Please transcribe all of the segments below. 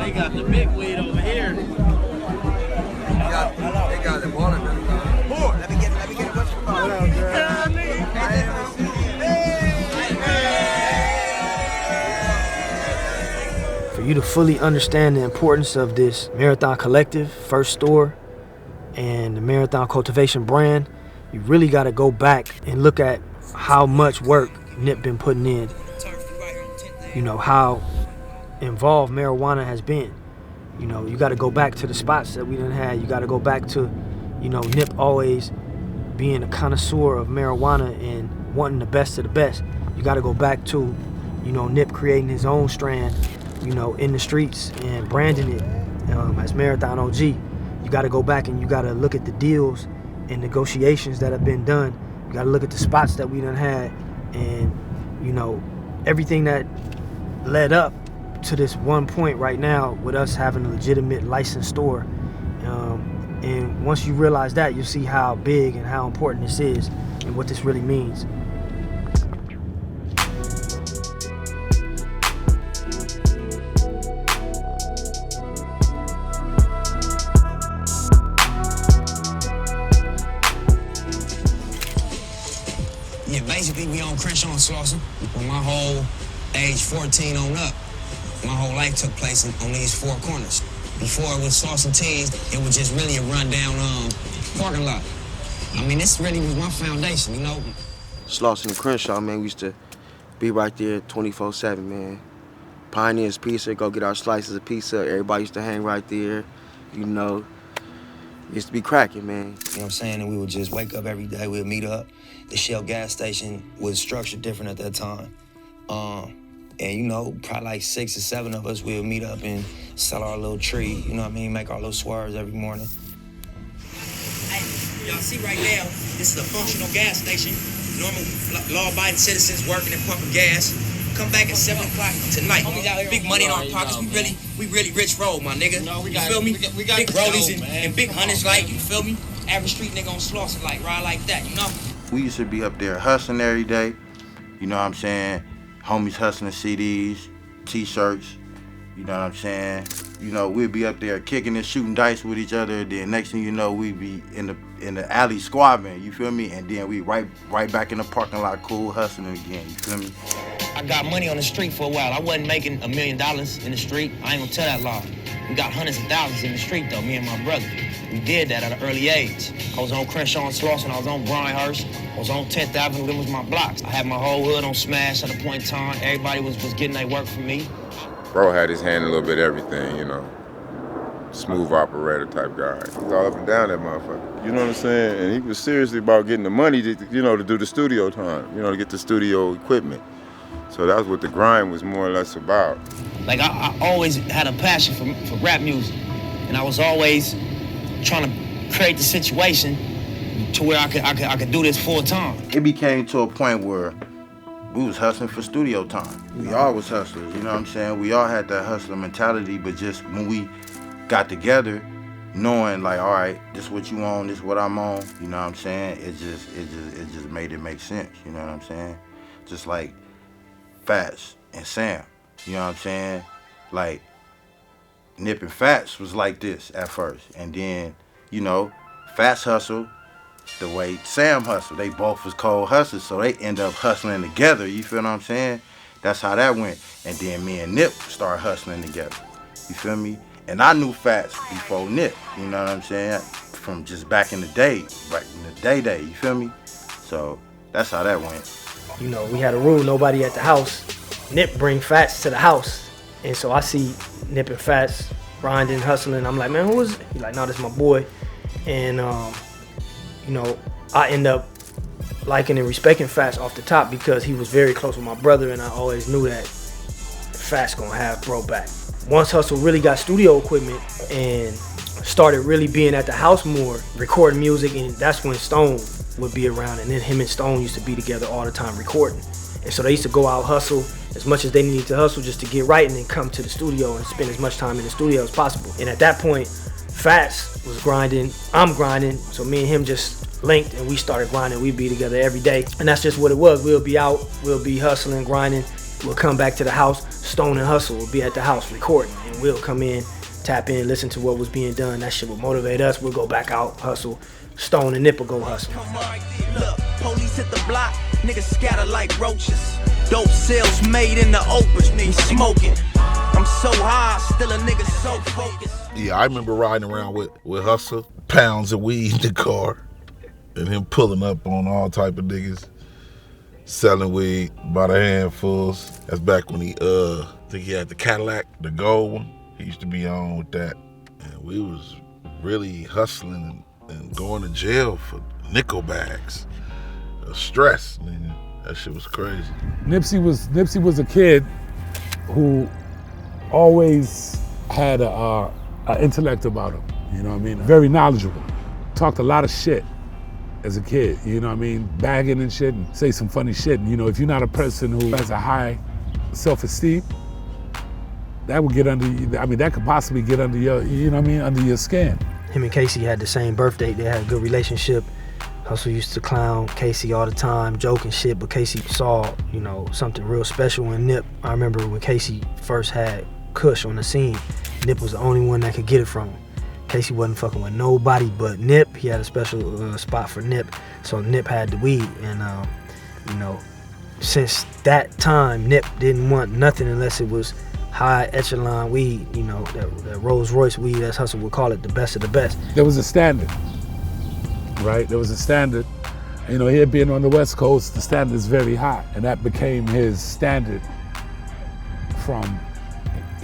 They got the big weed over here. They got the water. Let me get it. What's the For you to fully understand the importance of this Marathon Collective, first store, and the Marathon Cultivation brand, you really got to go back and look at how much work Nip been putting in. You know, how involved marijuana has been. You know, you got to go back to the spots that we done had. You got to go back to, you know, Nip always being a connoisseur of marijuana and wanting the best of the best. You got to go back to, you know, Nip creating his own strand, you know, in the streets and branding it as Marathon OG. You got to go back and you got to look at the deals and negotiations that have been done. You got to look at the spots that we done had and, you know, everything that led up to this one point right now with us having a legitimate licensed store. And once you realize that, you'll see how big and how important this is and what this really means. Yeah, basically we on Crenshaw and Slauson. From my whole age 14 on up, my whole life took place on these four corners. Before it was Slauson Tees, it was just really a rundown parking lot. I mean, this really was my foundation, you know. Slauson and Crenshaw, man, we used to be right there 24/7, man. Pioneers Pizza, go get our slices of pizza. Everybody used to hang right there, you know. It used to be cracking, man. You know what I'm saying? And we would just wake up every day, we'd meet up. The Shell gas station was structured different at that time. And you know, probably like 6 or 7 of us, we'll meet up and sell our little tree, you know what I mean? Make our little swerves every morning. Hey, y'all see right now, this is a functional gas station. Normal law-abiding citizens working and pumping gas. Come back at 7 o'clock tonight. Big money in our pockets. We really rich roll, my nigga. You feel me? We got big rollies and big hunters, like, you feel me? Average street nigga on Slauson, like, ride like that, you know? We used to be up there hustling every day. You know what I'm saying? Homies hustling CDs, T-shirts. You know what I'm saying? You know, we'd be up there kicking and shooting dice with each other. Then next thing you know, we'd be in the alley squabbing. You feel me? And then we right back in the parking lot, cool hustling again. You feel me? I got money on the street for a while. I wasn't making $1 million in the street. I ain't gonna tell that lie. We got hundreds of thousands in the street though, me and my brother. We did that at an early age. I was on Crenshaw and Slauson, I was on Bryanhurst, I was on 10th Avenue, them was my blocks. I had my whole hood on smash at a point in time. Everybody was getting their work from me. Bro had his hand in a little bit of everything, you know. Smooth operator type guy. He was all up and down that motherfucker. You know what I'm saying? And he was seriously about getting the money to, you know, to do the studio time, you know, to get the studio equipment. So that was what the grind was more or less about. Like I always had a passion for rap music, and I was always trying to create the situation to where I could do this full time. It became to a point where we was hustling for studio time. We all was hustlers, you know what I'm saying? We all had that hustler mentality, but just when we got together, knowing like, all right, this is what you on, this is what I'm on, you know what I'm saying? It just made it make sense, you know what I'm saying? Just like Fats and Sam, you know what I'm saying? Like, Nip and Fats was like this at first. And then, you know, Fats hustled the way Sam hustled. They both was cold hustlers, so they end up hustling together, you feel what I'm saying? That's how that went. And then me and Nip started hustling together, you feel me? And I knew Fats before Nip, you know what I'm saying? From just back in the day, back in the day, you feel me? So that's how that went. You know, we had a rule, nobody at the house. Nip bring Fats to the house. And so I see Nip and Fats grinding, hustling. I'm like, man, who is it? He's like, no, this is my boy. And, you know, I end up liking and respecting Fats off the top because he was very close with my brother, and I always knew that Fats gonna have bro back. Once Hustle really got studio equipment and started really being at the house more, recording music, and that's when Stone would be around, and then him and Stone used to be together all the time recording. And so they used to go out hustle as much as they needed to hustle just to get right, and then come to the studio and spend as much time in the studio as possible. And at that point, Fats was grinding, I'm grinding, so me and him just linked and we started grinding. We'd be together every day, and that's just what it was. We'll be out, we'll be hustling, grinding, We'll come back to the house, Stone and Hustle will be at the house recording, and we'll come in, tap in, listen to what was being done. That shit will motivate us. We'll go back out, hustle. Stone and Nip will go hustle. Look, police hit the block, niggas scatter like roaches. Dope sales made in the open, we smoking. I'm so high, still a nigga so focused. Yeah, I remember riding around with Hustle, pounds of weed in the car, and him pulling up on all type of niggas, selling weed by the handfuls. That's back when I think he had the Cadillac, the gold one. He used to be on with that. And we was really hustling and going to jail for nickel bags. Stress, nigga. That shit was crazy. Nipsey was a kid who always had an intellect about him, you know what I mean? Very knowledgeable. Talked a lot of shit as a kid, you know what I mean? Bagging and shit and say some funny shit. And, you know, if you're not a person who has a high self-esteem, that would get under, that could possibly get under your, you know what I mean, under your skin. Him and Casey had the same birthday. They had a good relationship. Hustle used to clown Casey all the time, joke and shit, but Casey saw, you know, something real special in Nip. I remember when Casey first had Kush on the scene, Nip was the only one that could get it from him. Casey wasn't fucking with nobody but Nip. He had a special spot for Nip, so Nip had the weed. And, you know, since that time, Nip didn't want nothing unless it was high echelon weed, you know, that Rolls Royce weed, as Hustle would call it, the best of the best. There was a standard, right? There was a standard. You know, here being on the West Coast, the standard is very high, and that became his standard from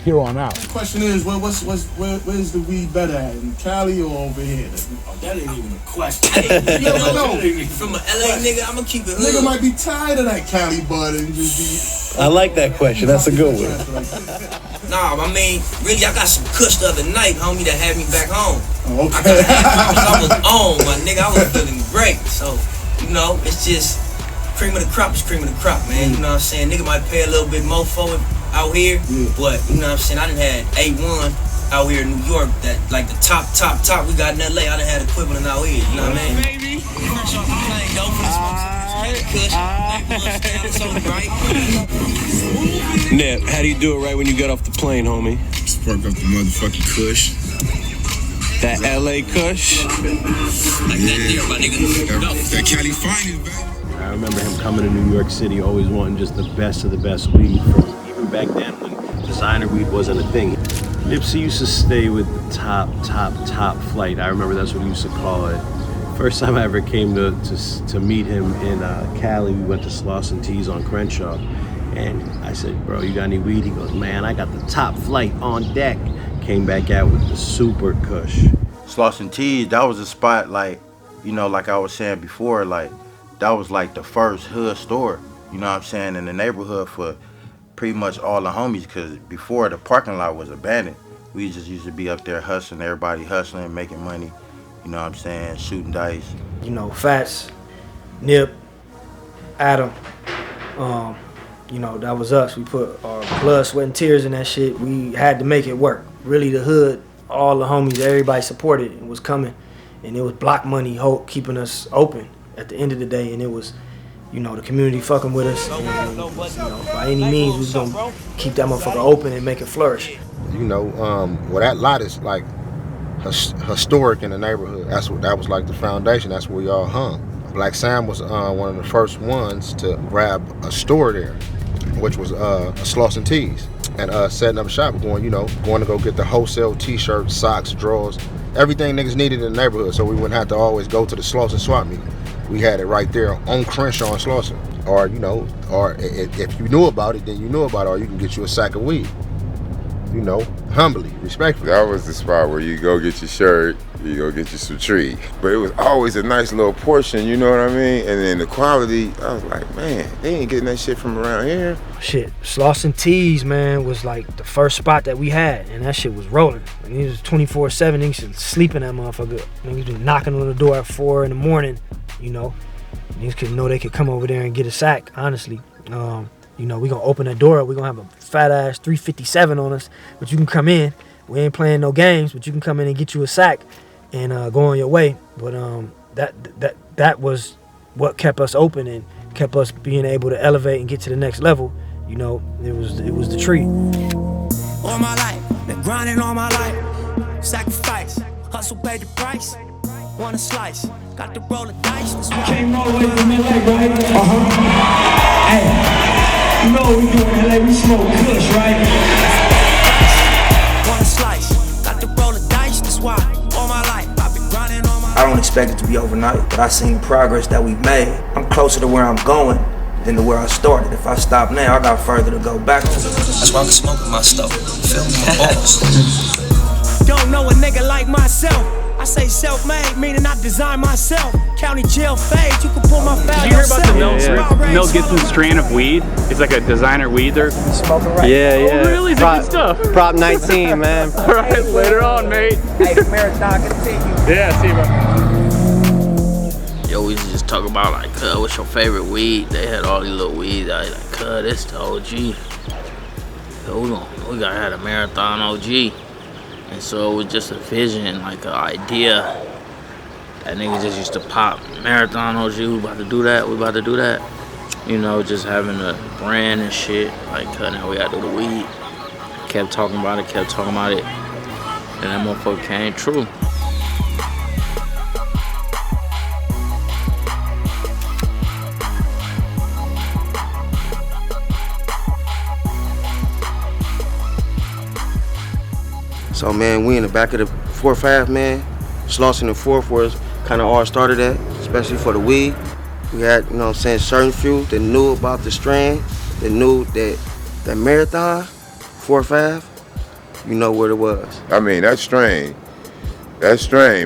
here on out. The question is, where's the weed better at, in Cali or over here? Oh, that ain't even a question. No. From an LA nigga, I'ma keep it hood. Nigga might be tired of that Cali bud and just be... I like that question. That's a good one. Nah, I mean, really, I got some kush the other night, homie, that had me back home. Oh, okay. I was on, my nigga. I was feeling great. So, you know, it's just cream of the crop is cream of the crop, man. You know what I'm saying? Nigga might pay a little bit more for it out here, but you know what I'm saying? I done had A1 out here in New York, that like the top we got in LA. I done had equivalent out here, you know what I mean? Crenshaw playing dope for the smoke. Nip, how do you do it right when you get off the plane, homie? Spark up the motherfucking kush. That LA kush? Like that there, my nigga. That Cali finest, baby. I remember him coming to New York City, always wanting just the best of the best weed, from even back then when designer weed wasn't a thing. Nipsey used to stay with the top flight. I remember that's what he used to call it. First time I ever came to meet him in Cali, we went to Slauson Teas on Crenshaw. And I said, bro, you got any weed? He goes, man, I got the top flight on deck. Came back out with the super kush. Slauson Teas, that was a spot, like, you know, like I was saying before, like, that was like the first hood store, you know what I'm saying, in the neighborhood for pretty much all the homies, because before the parking lot was abandoned, we just used to be up there hustling, everybody hustling, making money, you know what I'm saying, shooting dice. You know, Fats, Nip, Adam, you know, that was us. We put our blood, sweat, and tears in that shit. We had to make it work. Really, the hood, all the homies, everybody supported and was coming. And it was block money keeping us open at the end of the day. And it was, you know, the community fucking with us. And, you know, by any means, we was going to keep that motherfucker open and make it flourish. You know, well, that lot is like historic in the neighborhood. That was like the foundation. That's where we all hung. Black Sam was one of the first ones to grab a store there, which was Slauson Teas, and setting up shop, going to go get the wholesale t-shirts, socks, drawers, everything niggas needed in the neighborhood, so we wouldn't have to always go to the Slauson swap meet. We had it right there on Crenshaw and Slauson. Or, you know, or if you knew about it, then you knew about it, or you can get you a sack of weed. You know, humbly, respectfully. That was the spot where you go get your shirt, you go get you some tree. But it was always a nice little portion, you know what I mean? And then the quality, I was like, man, they ain't getting that shit from around here. Shit, Slauson Teas, man, was like the first spot that we had, and that shit was rolling. And it was 24/7, niggas should sleep in that motherfucker. Niggas be knocking on the door at 4 in the morning, you know. Niggas could know they could come over there and get a sack, honestly. You know, we gonna open that door up, we gonna have a fat ass 357 on us, but you can come in. We ain't playing no games, but you can come in and get you a sack and go on your way. But that was what kept us open and kept us being able to elevate and get to the next level. You know, it was the treat. All my life, been grinding all my life. Sacrifice, hustle paid the price. Want a slice, got to roll the dice. This one. Came all the way from LA, right? Hey, you know what we do in LA, we smoke kush, right? Want a slice, got to roll the dice. That's why all my life I've been grinding all my life. I don't expect it to be overnight, but I seen the progress that we've made. I'm closer to where I'm going than to where I started. If I stop now, I got further to go back to. That's why I'm smoking my stuff. Feel me, my balls. Don't know a nigga like myself. I say self-made, meaning I design myself. County jail fade, you can pull my foul. Did you hear about the Mel Gibson strain of weed? It's like a designer weed they're smoking right Yeah, now. yeah. Oh, really? Good stuff. Prop 19, man. All right, later on, mate. Hey, Marathon, continue. Yeah, see you, bro. Yo, we used to just talk about like, cuz, what's your favorite weed? They had all these little weeds. I was like, cuz, this the OG. So we gotta have a Marathon OG. And so it was just a vision, like an idea. That nigga just used to pop Marathon OG. We about to do that. We about to do that. You know, just having a brand and shit. Like, now we gotta do the weed. Kept talking about it. And that motherfucker came true. So, man, we in the back of the 4-5, man. Slauson and 4th was kind of all started at, especially for the weed. We had, you know what I'm saying, certain few that knew about the strand, that knew that Marathon 4-5, you know what it was. I mean, that strain,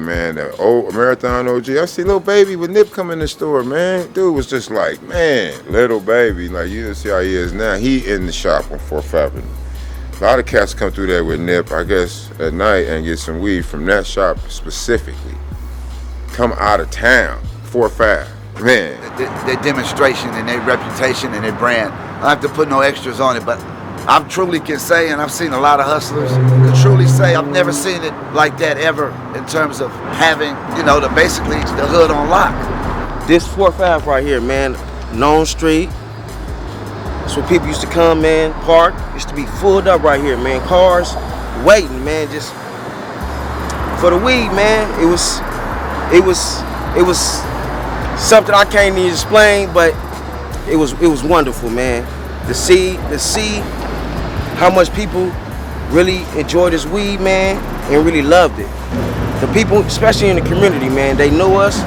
man, the old Marathon OG. I see Little Baby with Nip come in the store, man. Dude was just like, man, Little Baby, like you didn't see how he is now. He in the shop on 4th. A lot of cats come through there with Nip, I guess, at night and get some weed from that shop specifically. Come out of town, 4-5, man. Their demonstration and their reputation and their brand. I don't have to put no extras on it, but I truly can say, and I've seen a lot of hustlers, can truly say I've never seen it like that ever in terms of having, you know, basically the hood on lock. This 4-5 right here, man, known street. That's where people used to come, man, park. Used to be filled up right here, man. Cars waiting, man, just for the weed, man. It was something I can't even explain, but it was wonderful, man. To see how much people really enjoyed this weed, man, and really loved it. The people, especially in the community, man, they know us.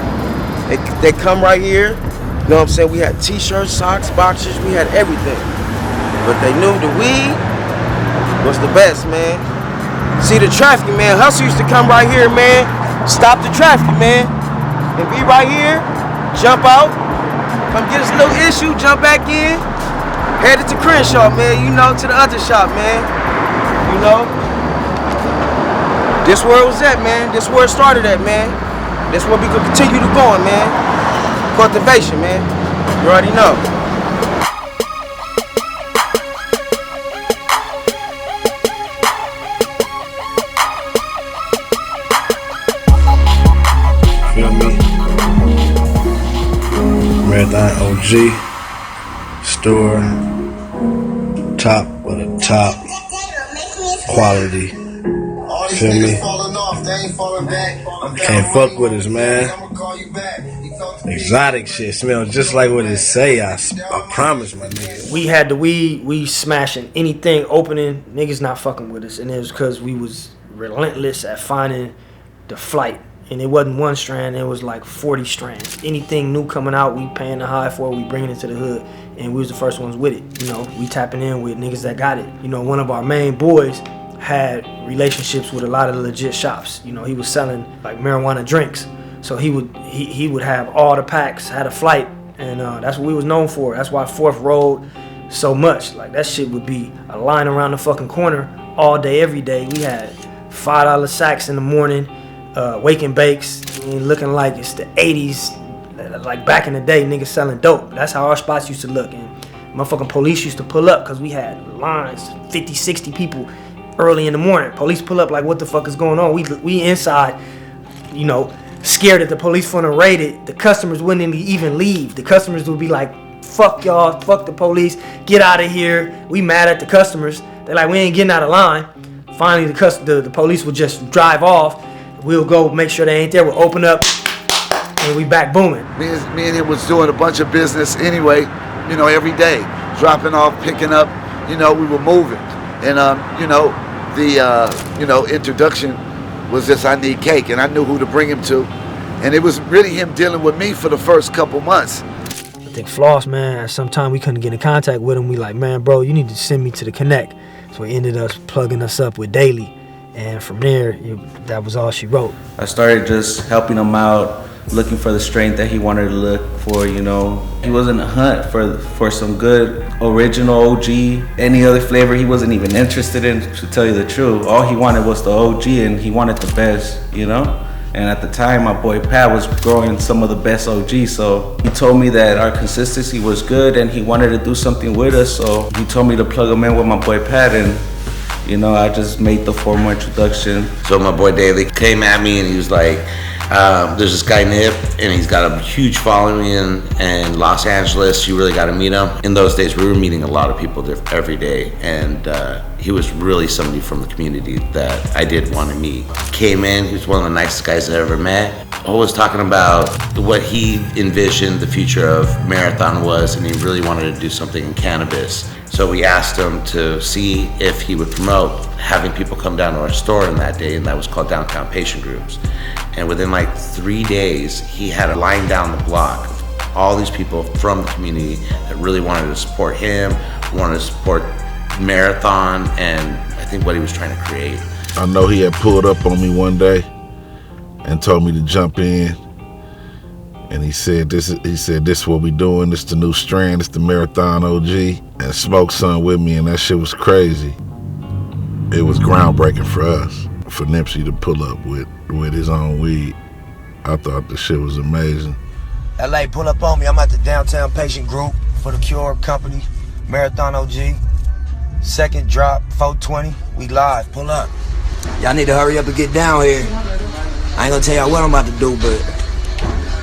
They come right here. You know what I'm saying? We had t-shirts, socks, boxers, we had everything. But they knew the weed was the best, man. See the traffic, man. Hustle used to come right here, man. Stop the traffic, man. And be right here, jump out, come get us a little issue, jump back in, headed to Crenshaw, man. You know, to the other shop, man. You know? This where it was at, man. This where it started at, man. This where we could continue to go, man. Cultivation, man. You already know. Feel me? Marathon OG store, top of the top quality. Feel me? Can't fuck with us, man. Exotic shit smells just like what it say. I promise, my nigga. We had the weed, we smashing anything opening, niggas not fucking with us, and it was because we was relentless at finding the flight. And it wasn't one strand, it was like 40 strands. Anything new coming out, we paying the high for it, we bringing it to the hood, and we was the first ones with it. You know, we tapping in with niggas that got it. You know, one of our main boys had relationships with a lot of legit shops. You know, he was selling like marijuana drinks. So he would have all the packs, had a flight, and that's what we was known for. That's why 4th rolled so much. Like that shit would be a line around the fucking corner all day, every day. We had $5 sacks in the morning, wake and bakes, looking like it's the 80s, like back in the day, niggas selling dope. That's how our spots used to look. And motherfucking police used to pull up because we had lines, 50, 60 people early in the morning. Police pull up like, what the fuck is going on? We inside, scared that the police finna raid it. The customers wouldn't even leave. The customers would be like fuck y'all, fuck the police, get out of here. We mad at the customers. They're like, we ain't getting out of line. Finally, the police will just drive off. We'll go make sure they ain't there. We'll open up, and we back booming. Me and him was doing a bunch of business anyway, you know, every day. Dropping off, picking up, you know, we were moving. And, you know, the introduction was just, I need cake, and I knew who to bring him to. And it was really him dealing with me for the first couple months. I think Floss, man, at some time we couldn't get in contact with him. We like, man, bro, you need to send me to the Connect. So he ended up plugging us up with Daily. And from there, that was all she wrote. I started just helping him out, looking for the strength that he wanted to look for, you know. He was in a hunt for some good original OG. Any other flavor he wasn't even interested in, to tell you the truth. All he wanted was the OG, and he wanted the best, you know. And at the time, my boy Pat was growing some of the best OG, so he told me that our consistency was good and he wanted to do something with us, so he told me to plug him in with my boy Pat, and you know, I just made the formal introduction. So my boy Daly came at me and he was like, there's this guy Nip, and he's got a huge following in Los Angeles. You really got to meet him. In those days, we were meeting a lot of people every day, and he was really somebody from the community that I did want to meet. Came in, he was one of the nicest guys I ever met. Always talking about what he envisioned the future of Marathon was, and he really wanted to do something in cannabis. So we asked him to see if he would promote having people come down to our store in that day, and that was called Downtown Patient Groups. And within like 3 days, he had a line down the block of all these people from the community that really wanted to support him, wanted to support Marathon, and I think what he was trying to create. I know he had pulled up on me one day and told me to jump in. And he said, this is what we doing. This the new strand. It's the Marathon OG. And Slauson with me, and that shit was crazy. It was groundbreaking for us, for Nipsey to pull up with his own weed. I thought the shit was amazing. LA, pull up on me. I'm at the Downtown Patient Group for the Cure Company, Marathon OG. Second drop, 420. We live. Pull up. Y'all need to hurry up and get down here. I ain't gonna tell y'all what I'm about to do, but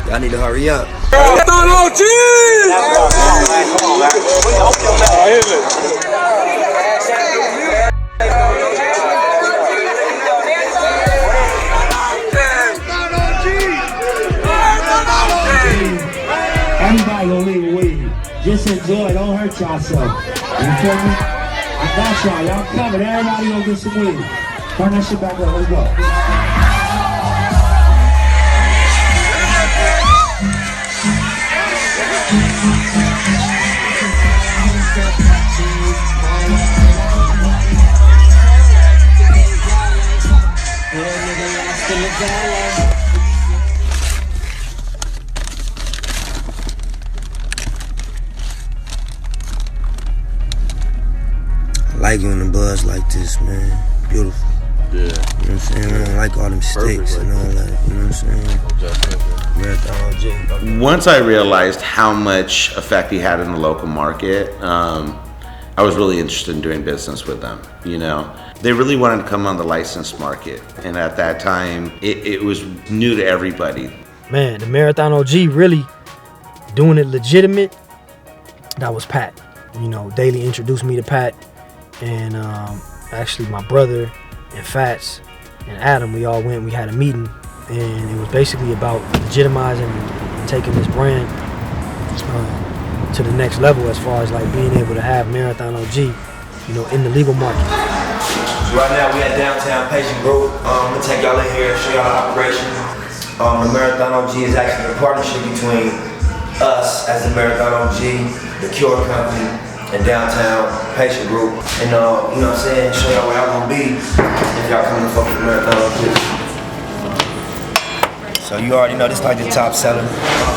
y'all need to hurry up. Marathon OG! Everybody gonna leave with you. Just enjoy, don't hurt yourself. You feel me? I got y'all, y'all covered. Everybody gonna get some weed. Turn that shit back up, let's go. I like when the buzz like this, man. Beautiful. Yeah. You know what I'm saying? I don't like all them sticks and all that. You know what I'm saying? Marathon OG. Once I realized how much effect he had in the local market, I was really interested in doing business with them. You know, they really wanted to come on the licensed market, and at that time, it was new to everybody. Man, the Marathon OG really doing it legitimate. That was Pat. You know, Daly introduced me to Pat, and actually my brother and Fats and Adam, we all went. We had a meeting, and it was basically about legitimizing and taking this brand to the next level as far as like being able to have Marathon OG, you know, in the legal market. So right now we at Downtown Patient Group. I'm gonna take y'all in here and show y'all the operation. The Marathon OG is actually a partnership between us as the Marathon OG, the Cure Company, and Downtown Patient Group. And you know what I'm saying, show y'all where y'all gonna be if y'all come to fuck with Marathon OG. So you already know this like the top seller.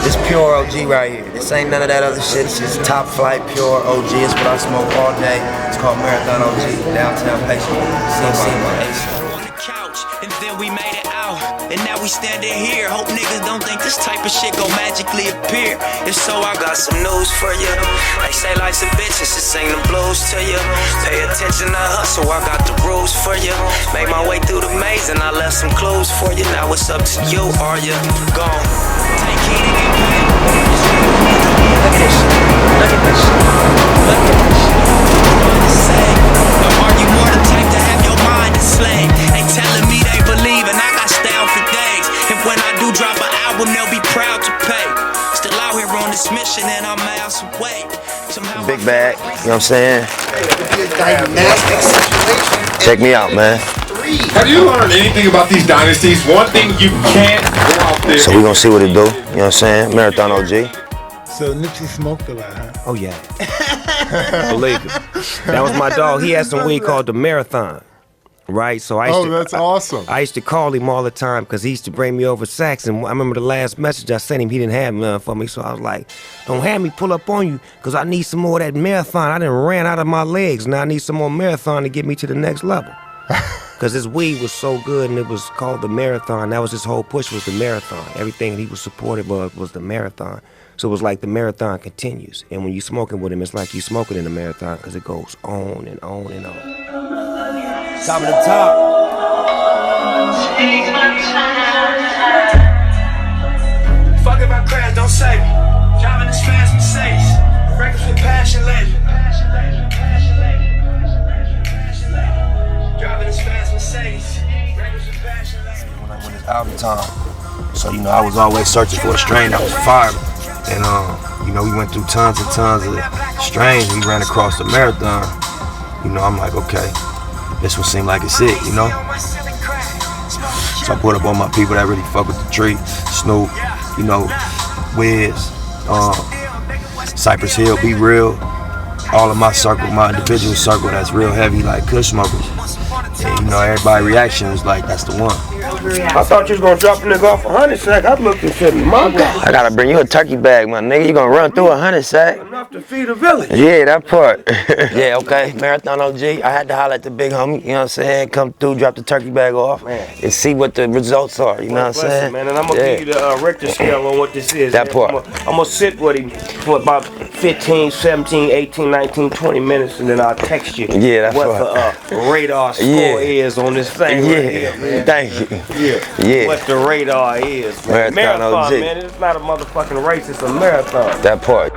This pure OG right here. This ain't none of that other shit. It's just top flight pure OG. It's what I smoke all day. It's called Marathon OG. Downtown Patient. CMC by Ace. And then we made it out, and now we standing here. Hope niggas don't think this type of shit gon' magically appear. If so, I got some news for you. They say life's a bitch and should sing the blues to you. Pay attention to hustle, I got the rules for you. Made my way through the maze and I left some clues for you. Now it's up to you, are you gone? Take heed and get paid. Look at this shit. Are you more the type to have your mind enslaved? They telling me they believe and I got style for days. And when I do drop an album, they'll be proud to pay. Still out here on this mission and I'm miles away. Somehow Big bag, you know what I'm saying? Check me out, man. Have you learned anything about these dynasties? One thing you can't go out there. So we gonna see what it do, you know what I'm saying? Marathon OG. So Nipsey smoked a lot, huh? Oh yeah. Believe it. That was my dog. He had some weed called the Marathon. Right? So I used awesome. I used to call him all the time because he used to bring me over sacks. And I remember the last message I sent him, he didn't have none for me. So I was like, don't have me pull up on you because I need some more of that Marathon. I done ran out of my legs. Now I need some more Marathon to get me to the next level. Because his weed was so good and it was called the Marathon. That was his whole push, was the Marathon. Everything he was supportive of was the Marathon. So it was like the Marathon continues. And when you smoking with him, it's like you smoking in the Marathon because it goes on and on and on. Top of the top. Fuck if I crash, don't save me. Driving this fast Mercedes. Breakfast with passion lady. Driving this fast Mercedes. Breakfast with passion lady. When it's album time, so you know I was always searching for a strain that was fire. And you know we went through tons and tons of strains. We ran across the Marathon. You know I'm like, okay, this one seemed like it's it, you know? So I put up all my people that really fuck with the tree. Snoop, you know, Wiz, Cypress Hill, Be Real. All of my circle, my individual circle that's real heavy, like Kush smokers. And you know, everybody's reaction was like, that's the one. I thought you was gonna drop a nigga off 100 sack. I looked and said, my God. I gotta bring you a turkey bag, my nigga. You gonna run through 100 sack? Enough to feed a village. Yeah, that part. Yeah, okay. Marathon OG. I had to holler at the big homie, you know what I'm saying? Come through, drop the turkey bag off, and see what the results are, you know what I'm saying? Man, and I'm gonna give you the Richter scale on what this is. That part. I'm gonna sit with him for about 15, 17, 18, 19, 20 minutes, and then I'll text you Yeah, that what part. the radar score is on this thing right here, man. Thank you. Yeah. What the radar is, man. Marathon OG. Man, it's not a motherfucking race, it's a marathon. That part.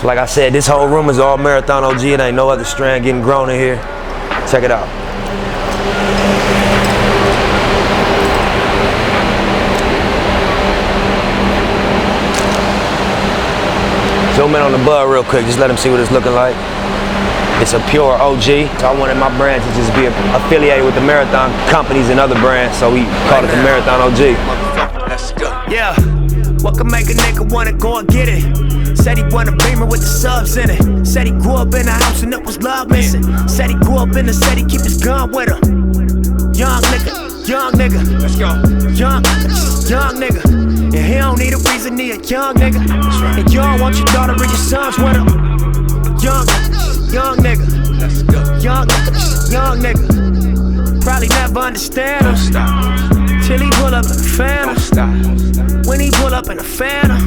So like I said, this whole room is all Marathon OG. It ain't no other strand getting grown in here. Check it out. Zoom in on the bud real quick. Just let them see what it's looking like. It's a pure OG. So I wanted my brand to just be affiliated with the Marathon companies and other brands, so we called it the Marathon OG. Let's go. Yeah, what can make a nigga wanna go and get it? Said he want a Beamer with the subs in it. Said he grew up in a house and it was love missing. Said he grew up in the city, keep his gun with him. Young nigga, young nigga. Let's go. Young nigga. And he don't need a reason, he a young nigga. And you don't want your daughter or your sons with him. Young nigga. Let's go. Young nigga. Probably never understand him. Till he pull up in a Phantom. When he pull up in a Phantom,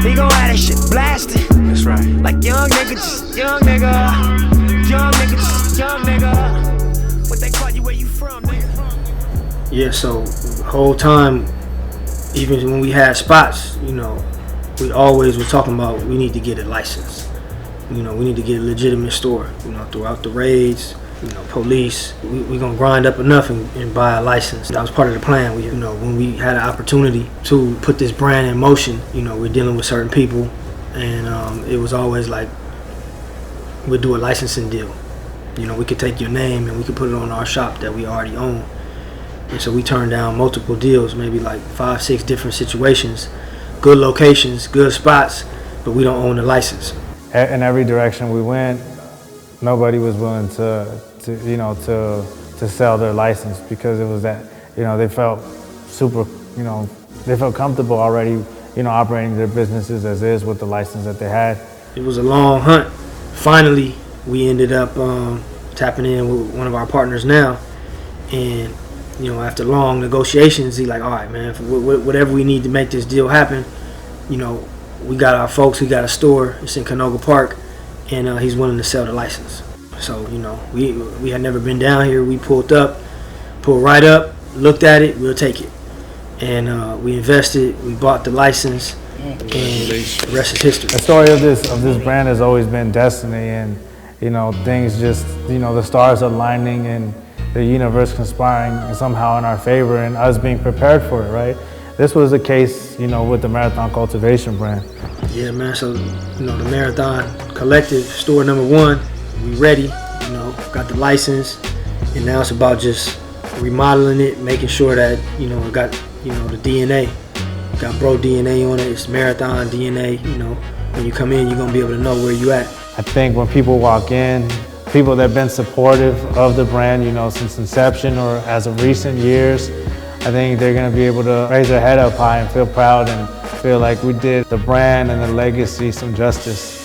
he gon' have that shit blasted. That's right. Like young nigga, just young nigga. Young nigga, just young nigga. What they call you, where you from, nigga? Yeah, so the whole time, even when we had spots, you know, we always were talking about we need to get a license. You know, we need to get a legitimate store. You know, throughout the raids, you know, police, we gonna grind up enough and buy a license. That was part of the plan. We, you know, when we had an opportunity to put this brand in motion, you know, we're dealing with certain people, and it was always like, we'd do a licensing deal. You know, we could take your name and we could put it on our shop that we already own. And so we turned down multiple deals, maybe like 5, 6 different situations, good locations, good spots, but we don't own the license. In every direction we went, nobody was willing to sell their license because it was that, you know, they felt super, you know, they felt comfortable already, you know, operating their businesses as is with the license that they had. It was a long hunt. Finally, we ended up tapping in with one of our partners now, and you know, after long negotiations, he's like, all right, man, whatever we need to make this deal happen, you know, we got our folks, we got a store, it's in Canoga Park, and he's willing to sell the license. So, you know, we had never been down here. We pulled right up, looked at it, we'll take it. And we invested, we bought the license, and the rest is history. The story of this brand has always been destiny, and things just the stars aligning and the universe conspiring somehow in our favor and us being prepared for it, right? This was the case, with the Marathon Cultivation brand. Yeah, man. So, the Marathon Collective store #1, we ready. Got the license, and now it's about just remodeling it, making sure that it got the DNA, got bro DNA on it. It's Marathon DNA. When you come in, you're gonna be able to know where you at. I think when people walk in, people that have been supportive of the brand, since inception or as of recent years, I think they're gonna be able to raise their head up high and feel proud and feel like we did the brand and the legacy some justice.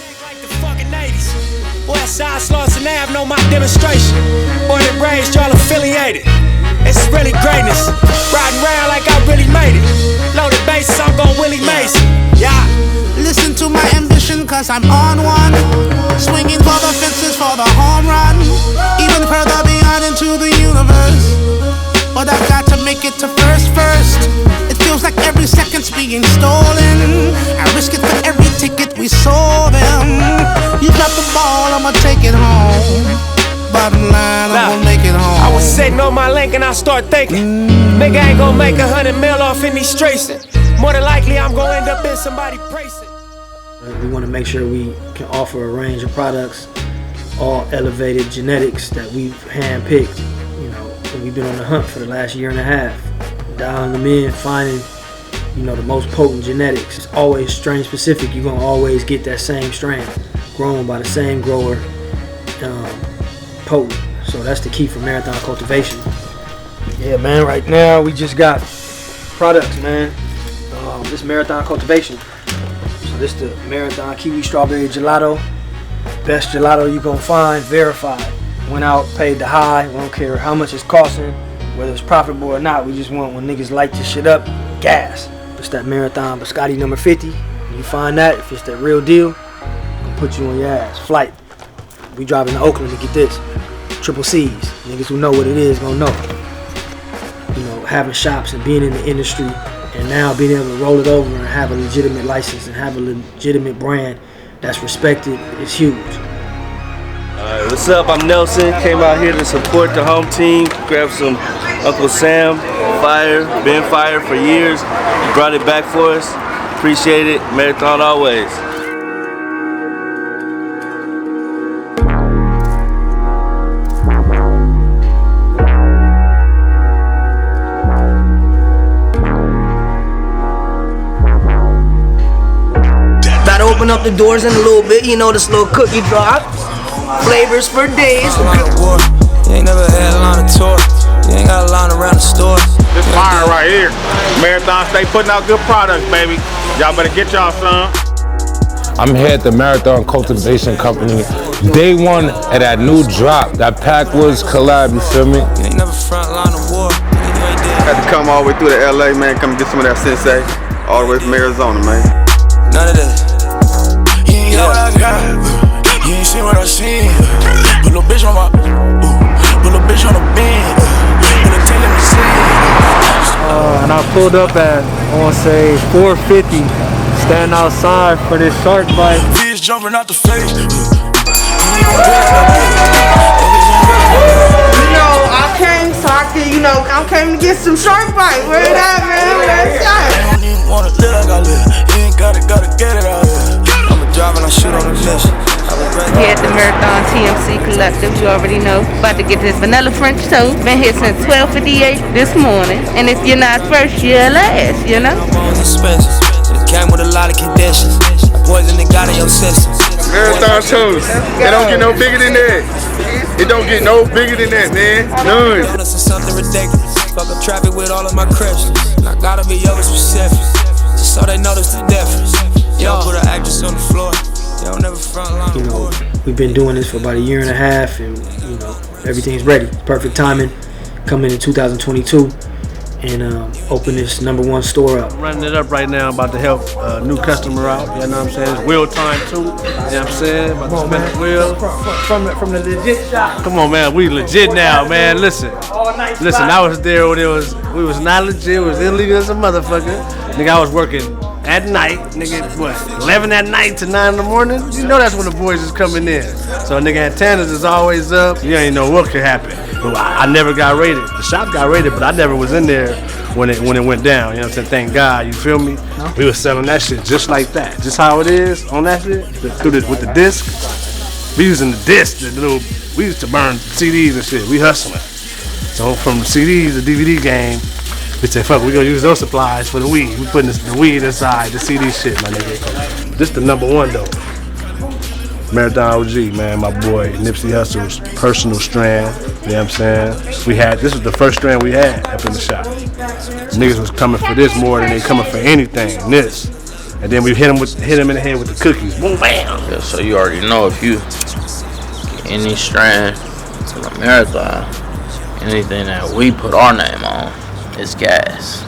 Westside Slauson Ave, know my demonstration. Born and raised, y'all affiliated. It's really greatness. Riding around like I really made it. Loaded bases, I'm gon' Willie Mason. Yeah. Listen to my ambition, cause I'm on one. Swinging for the fences for the home run. Even further beyond into the universe. But I've got to make it to first. It feels like every second's being stolen. I risk it for every ticket we sold them. You drop the ball, I'ma take it home. Bottom line, I'm gonna make it home. I was sitting on my link and I start thinking, nigga ain't gonna make 100 mil off in these streets. More than likely, I'm gonna end up in somebody bracing. We want to make sure we can offer a range of products, all elevated genetics that we've handpicked. And we've been on the hunt for the last year and a half, dialing them in, finding, the most potent genetics. It's always strain specific. You're gonna always get that same strain, grown by the same grower, potent. So that's the key for Marathon Cultivation. Yeah, man. Right now we just got products, man. This Marathon Cultivation. So this the Marathon Kiwi Strawberry Gelato. Best gelato you gonna find, verified. Went out, paid the high. We don't care how much it's costing, whether it's profitable or not. We just want, when niggas light this shit up, gas. It's that Marathon Biscotti number 50. When you find that, if it's that real deal, gonna put you on your ass. Flight. We driving to Oakland to get this. Triple C's. Niggas who know what it is gonna know. Having shops and being in the industry, and now being able to roll it over and have a legitimate license and have a legitimate brand that's respected is huge. What's up? I'm Nelson. Came out here to support the home team. Grabbed some Uncle Sam, been fire for years. Brought it back for us. Appreciate it. Marathon always. About to open up the doors in a little bit. This little cookie drop. Flavors for days. You ain't never had a line of tour. You ain't got a line around the store. This fire right here. Marathon stay putting out good products, baby. Y'all better get y'all some. I'm here at the Marathon Cultivation Company. Day one of that new drop, that Packwoods collab, you feel me? You ain't never front line of war. Had to come all the way through to LA, man, come get some of that sensei. All the way from Arizona, man. None of this. You ain't know what I got. You ain't seen what I seen. Put a bitch on my, put a bitch on the bend. Put a tail in the sand. And I pulled up at, I want to say, 450, standing outside for this shark bite. Fish jumping out the face. I came so I could, I came to get some shark bite. Where it at, man? Where that shot? I don't even wanna live like I live. You ain't gotta get it out here. I'm a driver and I shoot on the mission. Here at the Marathon TMC Collective, you already know. About to get this vanilla French toast. Been here since 12:58 this morning. And if you're not first, you're last, It came with a lot of conditions. Poison that got in your system. Marathon toast. It don't get no bigger than that. It don't get no bigger than that, man. None. This is something ridiculous. Fuck up traffic with all of my Christians. And I gotta be over specific, just so they notice the difference. You don't put an actress on the floor. You don't never front line. We've been doing this for about a year and a half, and everything's ready. Perfect timing. Coming in 2022. And open this #1 store up. Running it up right now, about to help a new customer out, you know what I'm saying? It's wheel time too, you know what I'm saying? About to spin the wheel. From the legit shop. Come on, man, we legit now, man. Listen, I was there when we was not legit, it was illegal as a motherfucker. Nigga, I was working at night, nigga, what, 11 at night to 9 in the morning? You know that's when the boys is coming in. So nigga, antennas is always up. You ain't know what could happen. But I never got raided. The shop got raided, but I never was in there when it went down. You know what I'm saying? Thank God, you feel me? No. We was selling that shit just like that. Just how it is on that shit, with the disc. We using the disc, we used to burn CDs and shit. We hustling. So from the CDs, the DVD game, we said, fuck, we gonna use those supplies for the weed. We putting the weed inside the CD shit, my nigga. This the #1 though. Marathon OG, man, my boy Nipsey Hussle's personal strand. You know what I'm saying? This was the first strand we had up in the shop. Niggas was coming for this more than they coming for anything. This. And then we hit him in the head with the cookies. Boom, bam. Yeah, so you already know if you get any strand to the marathon, anything that we put our name on is gas.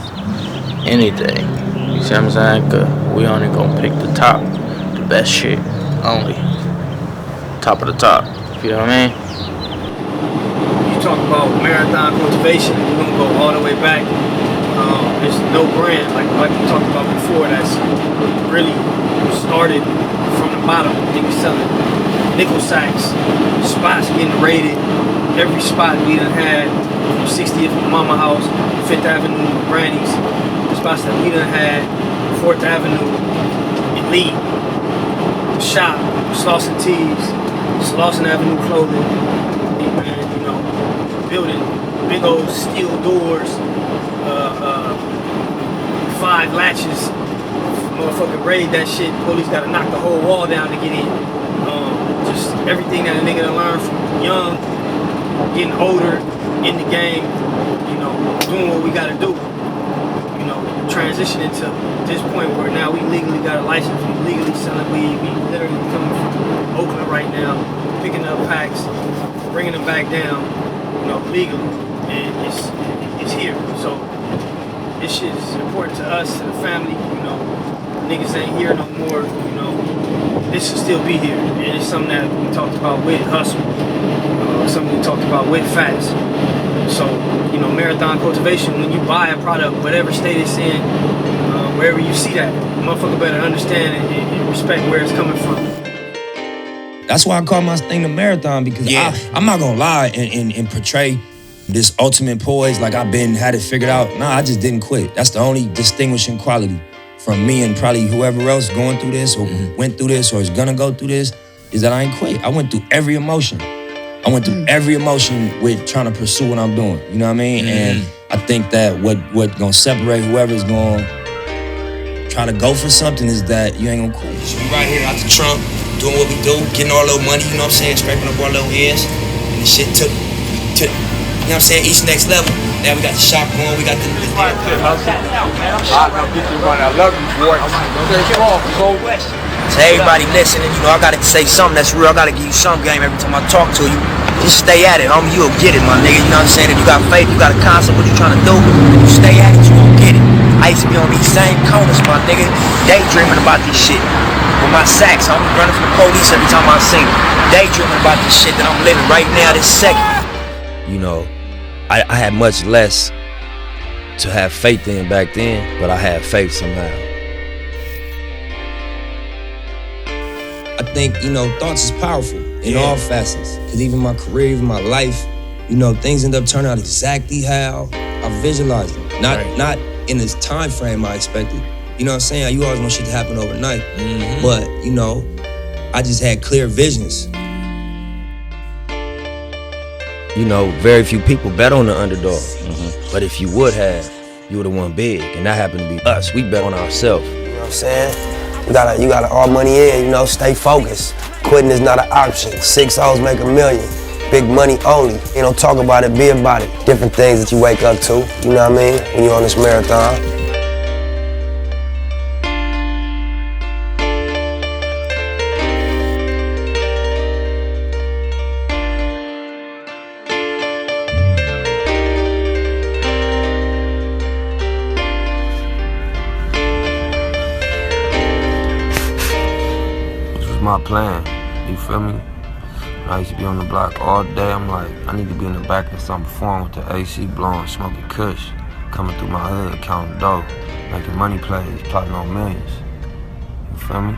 Anything. You see what I'm saying? Cause we only gonna pick the top, the best shit only. Top of the top. You know what I mean? You talk about marathon cultivation, we're gonna go all the way back. It's no brand, like we talked about before, that's really started from the bottom. Niggas selling nickel sacks, spots getting raided. Every spot we done had, from 60th Mama House, 5th Avenue, Granny's, spots that we done had, 4th Avenue, Elite, Shop, Slauson Tees, Slauson Avenue Clothing, and, you know, building big old steel doors, 5 latches, motherfucking raid that shit. Police gotta knock the whole wall down to get in. Just everything that a nigga done learned from young, getting older, in the game, you know, doing what we gotta do. You know, transitioning to this point where now we legally got a license, we legally selling weed, we literally coming from Oakland right now, picking up packs, bringing them back down, you know, legally, and it's here. So this shit is important to us, to the family, you know. Niggas ain't here no more, you know. This should still be here, and it's something that we talked about with Hustle, something we talked about with Facts. So, you know, Marathon Cultivation, when you buy a product, whatever state it's in, wherever you see that, motherfucker better understand and respect where it's coming from. That's why I call my thing the marathon, because I'm not gonna lie and portray this ultimate poise like I've had it figured out. Nah, I just didn't quit. That's the only distinguishing quality from me and probably whoever else going through this or went through this or is gonna go through this, is that I ain't quit. I went through every emotion. I went through every emotion with trying to pursue what I'm doing. You know what I mean? And I think that what gonna separate whoever's gonna try to go for something is that you ain't gonna quit. So we right here out the trunk, doing what we do, getting our little money, you know what I'm saying, scraping up our little ends. And the shit took, you know what I'm saying, each next level. Now we got the shop going, we got the... I love you, boy. To everybody listening, you know, I gotta say something that's real. I gotta give you some game every time I talk to you. Just stay at it, homie. You'll get it, my nigga. You know what I'm saying? If you got faith, you got a concept, what you trying to do, if you stay at it, you gon' get it. I used to be on these same corners, my nigga, daydreaming about this shit. With my sacks, I'm running from the police every time I sing. Daydreaming about this shit that I'm living right now, this second. You know, I had much less to have faith in back then, but I had faith somehow. I think, you know, thoughts is powerful in all facets. Because even my career, even my life, you know, things end up turning out exactly how I visualized them. Not in this time frame I expected. You know what I'm saying? You always want shit to happen overnight. But, you know, I just had clear visions. You know, very few people bet on the underdog. But if you would have, you would have won big. And that happened to be us. We bet on ourselves. You know what I'm saying? You gotta all money in, you know, stay focused. Quitting is not an option. 6 O's make $1 million. Big money only. You don't talk about it, be about it. Different things that you wake up to, you know what I mean? When you're on this marathon. My plan, you feel me? I used to be on the block all day. I'm like, I need to be in the back of some form with the AC blowing, smoking kush. coming through my hood, counting dough, making money plays, plotting on millions. You feel me?